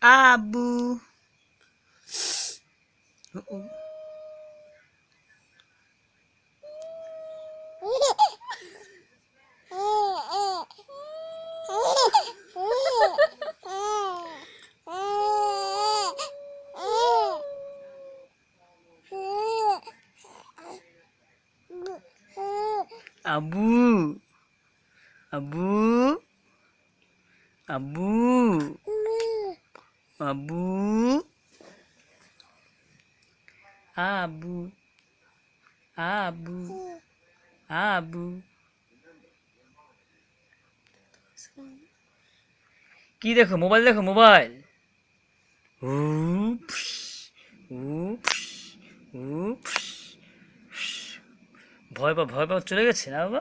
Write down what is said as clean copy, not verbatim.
আবু আবু আবু আবু আবু আবু আবু আবু কি দেখো? মোবাইল দেখো, মোবাইল। উপস উপস উপস। ভয় পা, ভয় পা চলে গেছে না বাবা?